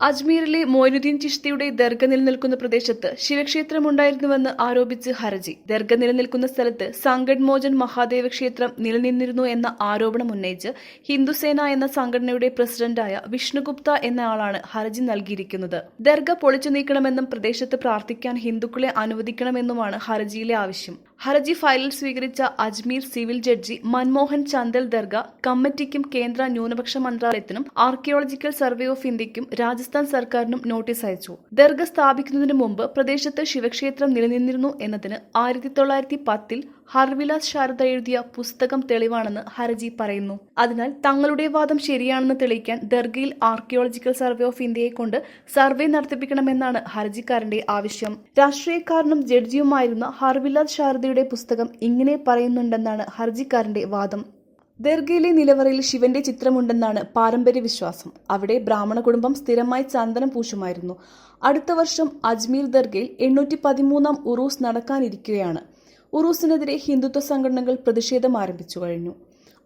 അജ്മീറിലെ മൊയ്നുദ്ദീൻ ചിശ്തിയുടെ ദർഗ നിലനിൽക്കുന്ന പ്രദേശത്ത് ശിവക്ഷേത്രമുണ്ടായിരുന്നുവെന്ന് ആരോപിച്ച് ഹർജി. ദർഗ നിലനിൽക്കുന്ന സ്ഥലത്ത് സങ്കട് മോചൻ മഹാദേവ ക്ഷേത്രം നിലനിന്നിരുന്നു എന്ന ആരോപണം ഉന്നയിച്ച് ഹിന്ദുസേന എന്ന സംഘടനയുടെ പ്രസിഡന്റായ വിഷ്ണുഗുപ്ത എന്ന ആളാണ് ഹർജി നൽകിയിരിക്കുന്നത്. ദർഗ പൊളിച്ചു നീക്കണമെന്നും പ്രദേശത്ത് പ്രാർത്ഥിക്കാൻ ഹിന്ദുക്കളെ അനുവദിക്കണമെന്നുമാണ് ഹർജിയിലെ ആവശ്യം. ഹർജി ഫയലിൽ സ്വീകരിച്ച അജ്മീർ സിവിൽ ജഡ്ജി മൻമോഹൻ ചന്ദൽ ദർഗ കമ്മിറ്റിക്കും കേന്ദ്ര ന്യൂനപക്ഷ മന്ത്രാലയത്തിനും ആർക്കിയോളജിക്കൽ സർവേ ഓഫ് ഇന്ത്യയ്ക്കും രാജസ്ഥാൻ സർക്കാരിനും നോട്ടീസ് അയച്ചു. ദർഗ സ്ഥാപിക്കുന്നതിന് മുമ്പ് പ്രദേശത്ത് ശിവക്ഷേത്രം നിലനിന്നിരുന്നു എന്നതിന് 1910 ഹർവിലാസ് ശാരദ എഴുതിയ പുസ്തകം തെളിവാണെന്ന് ഹർജി പറയുന്നു. അതിനാൽ തങ്ങളുടെ വാദം ശരിയാണെന്ന് തെളിയിക്കാൻ ദർഗയിൽ ആർക്കിയോളജിക്കൽ സർവേ ഓഫ് ഇന്ത്യയെ കൊണ്ട് സർവേ നടത്തിപ്പിക്കണമെന്നാണ് ഹർജിക്കാരന്റെ ആവശ്യം. രാഷ്ട്രീയക്കാരനും ജഡ്ജിയുമായിരുന്ന ഹർവിലാസ് ശാരദയുടെ പുസ്തകം ഇങ്ങനെ പറയുന്നുണ്ടെന്നാണ് ഹർജിക്കാരന്റെ വാദം. ദർഗയിലെ നിലവറയിൽ ശിവന്റെ ചിത്രമുണ്ടെന്നാണ് പാരമ്പര്യ വിശ്വാസം. അവിടെ ബ്രാഹ്മണ കുടുംബം സ്ഥിരമായി ചന്ദനം പൂശുമായിരുന്നു. അടുത്ത വർഷം അജ്മീർ ദർഗയിൽ 813-ാം ഉറൂസ് നടക്കാനിരിക്കുകയാണ്. ഉറൂസിനെതിരെ ഹിന്ദുത്വ സംഘടനകൾ പ്രതിഷേധം ആരംഭിച്ചു കഴിഞ്ഞു.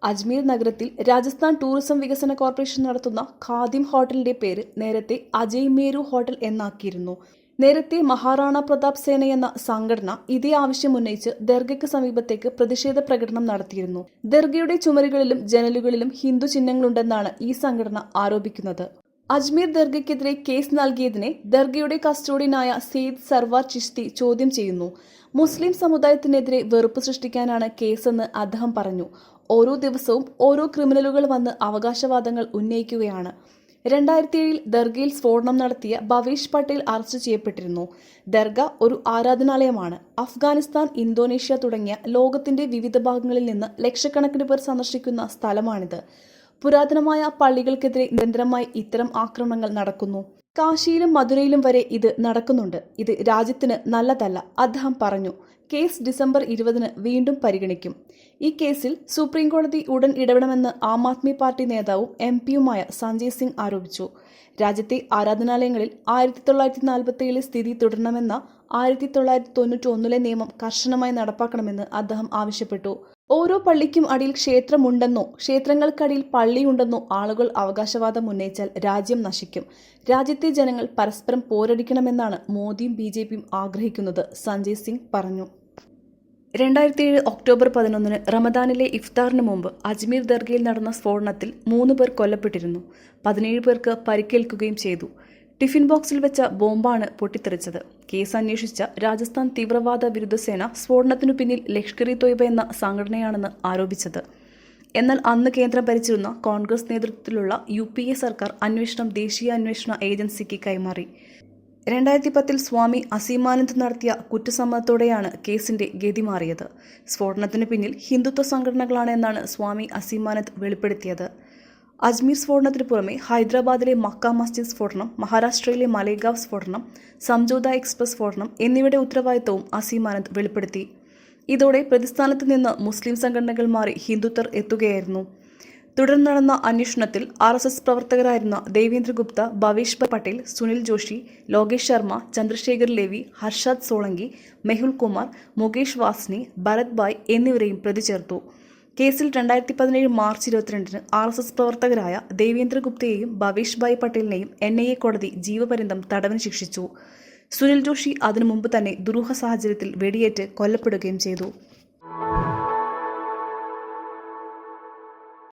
അജ്മീർ നഗരത്തിൽ രാജസ്ഥാൻ ടൂറിസം വികസന കോർപ്പറേഷൻ നടത്തുന്ന ഖാദിം ഹോട്ടലിന്റെ പേര് നേരത്തെ അജയ് മേരു ഹോട്ടൽ എന്നാക്കിയിരുന്നു. നേരത്തെ മഹാറാണ പ്രതാപ് സേന എന്ന സംഘടന ഇതേ ആവശ്യം ഉന്നയിച്ച് ദർഗയ്ക്ക് സമീപത്തേക്ക് പ്രതിഷേധ പ്രകടനം നടത്തിയിരുന്നു. ദർഗയുടെ ചുമരുകളിലും ജനലുകളിലും ഹിന്ദു ചിഹ്നങ്ങളുണ്ടെന്നാണ് ഈ സംഘടന ആരോപിക്കുന്നത്. അജ്മീർ ദർഗയ്ക്കെതിരെ കേസ് നൽകിയതിനെ ദർഗയുടെ കസ്റ്റോഡിയനായ സെയ്ദ് സർവാർ ചിശ്തി ചോദ്യം ചെയ്യുന്നു. മുസ്ലിം സമുദായത്തിനെതിരെ വെറുപ്പ് സൃഷ്ടിക്കാനാണ് കേസെന്ന് അദ്ദേഹം പറഞ്ഞു. ഓരോ ദിവസവും ഓരോ ക്രിമിനലുകൾ വന്ന് അവകാശവാദങ്ങൾ ഉന്നയിക്കുകയാണ്. 2007 ദർഗയിൽ സ്ഫോടനം നടത്തിയ ഭവേഷ് പട്ടേൽ അറസ്റ്റ് ചെയ്യപ്പെട്ടിരുന്നു. ദർഗ ഒരു ആരാധനാലയമാണ്. അഫ്ഗാനിസ്ഥാൻ, ഇന്തോനേഷ്യ തുടങ്ങിയ ലോകത്തിന്റെ വിവിധ ഭാഗങ്ങളിൽ നിന്ന് ലക്ഷക്കണക്കിന് പേർ സന്ദർശിക്കുന്ന സ്ഥലമാണിത്. പുരാതനമായ പള്ളികൾക്കെതിരെ നിരന്തരമായി ഇത്തരം ആക്രമണങ്ങൾ നടക്കുന്നു. കാശിയിലും മധുരയിലും വരെ ഇത് നടക്കുന്നുണ്ട്. ഇത് രാജ്യത്തിന് നല്ലതല്ല, അദ്ദേഹം പറഞ്ഞു. കേസ് ഡിസംബർ 20 വീണ്ടും പരിഗണിക്കും. ഈ കേസിൽ സുപ്രീം കോടതി ഉടൻ ഇടപെടണമെന്ന് ആം ആദ്മി പാർട്ടി നേതാവും MP-യുമായ സഞ്ജയ് സിംഗ് ആരോപിച്ചു. രാജ്യത്തെ ആരാധനാലയങ്ങളിൽ 1947 സ്ഥിതി തുടരണമെന്ന 1991 നിയമം കർശനമായി നടപ്പാക്കണമെന്ന് അദ്ദേഹം ആവശ്യപ്പെട്ടു. ഓരോ പള്ളിക്കും അടിയിൽ ക്ഷേത്രമുണ്ടെന്നോ ക്ഷേത്രങ്ങൾക്കടിയിൽ പള്ളിയുണ്ടെന്നോ ആളുകൾ അവകാശവാദം ഉന്നയിച്ചാൽ രാജ്യം നശിക്കും. രാജ്യത്തെ ജനങ്ങൾ പരസ്പരം പോരടിക്കണമെന്നാണ് മോദിയും BJP-യും ആഗ്രഹിക്കുന്നത്, സഞ്ജയ് സിംഗ് പറഞ്ഞു. 2007 ഒക്ടോബർ 11 റമദാനിലെ ഇഫ്താറിന് മുമ്പ് അജ്മീർ ദർഗയിൽ നടന്ന സ്ഫോടനത്തിൽ 3 പേർ കൊല്ലപ്പെട്ടിരുന്നു. 17 പേർക്ക് പരിക്കേൽക്കുകയും ചെയ്തു. ടിഫിൻ ബോക്സിൽ വെച്ച ബോംബാണ് പൊട്ടിത്തെറിച്ചത്. കേസ് അന്വേഷിച്ച രാജസ്ഥാൻ തീവ്രവാദ വിരുദ്ധ സേന സ്ഫോടനത്തിനു പിന്നിൽ ലഷ്കർ-ഇ-തോയ്ബ എന്ന സംഘടനയാണെന്ന് ആരോപിച്ചത്. എന്നാൽ അന്ന് കേന്ദ്രം ഭരിച്ചിരുന്ന കോൺഗ്രസ് നേതൃത്വത്തിലുള്ള UPA സർക്കാർ അന്വേഷണം ദേശീയ അന്വേഷണ ഏജൻസിക്ക് കൈമാറി. 2010 സ്വാമി അസീമാനന്ദ് നടത്തിയ കുറ്റസമ്മതത്തോടെയാണ് കേസിന്റെ ഗതി മാറിയത്. സ്ഫോടനത്തിന് പിന്നിൽ ഹിന്ദുത്വ സംഘടനകളാണ് എന്നാണ് സ്വാമി അസീമാനന്ദ് വെളിപ്പെടുത്തിയത്. അജ്മീർ സ്ഫോടനത്തിന് പുറമെ ഹൈദരാബാദിലെ മക്ക മസ്ജിദ് സ്ഫോടനം, മഹാരാഷ്ട്രയിലെ മലേഗാവ് സ്ഫോടനം, സംജോത എക്സ്പ്രസ് സ്ഫോടനം എന്നിവയുടെ ഉത്തരവാദിത്തവും അസീമാനന്ദ് വെളിപ്പെടുത്തി. ഇതോടെ പ്രതിസ്ഥാനത്ത് നിന്ന് മുസ്ലിം സംഘടനകൾ മാറി ഹിന്ദുത്വർ എത്തുകയായിരുന്നു. തുടർന്ന് നടന്ന അന്വേഷണത്തിൽ RSS പ്രവർത്തകരായിരുന്ന ദേവേന്ദ്ര ഗുപ്ത, ഭവേഷ് പട്ടേൽ, സുനിൽ ജോഷി, ലോകേഷ് ശർമ്മ, ചന്ദ്രശേഖർ ലേവി, ഹർഷാദ് സോളങ്കി, മെഹുൽ കുമാർ, മുകേഷ് വാസ്നി, ഭരത് ഭായ് എന്നിവരെയും പ്രതി ചേർത്തു. കേസിൽ 2017 മാർച്ച് 22 RSS പ്രവർത്തകരായ ദേവേന്ദ്ര ഗുപ്തയെയും ഭവേഷ് ഭായ് പട്ടേലിനെയും NIA കോടതി ജീവപര്യന്തം തടവിന് ശിക്ഷിച്ചു. സുനിൽ ജോഷി അതിനു മുമ്പ് തന്നെ ദുരൂഹ സാഹചര്യത്തിൽ വെടിയേറ്റ് കൊല്ലപ്പെടുകയും ചെയ്തു.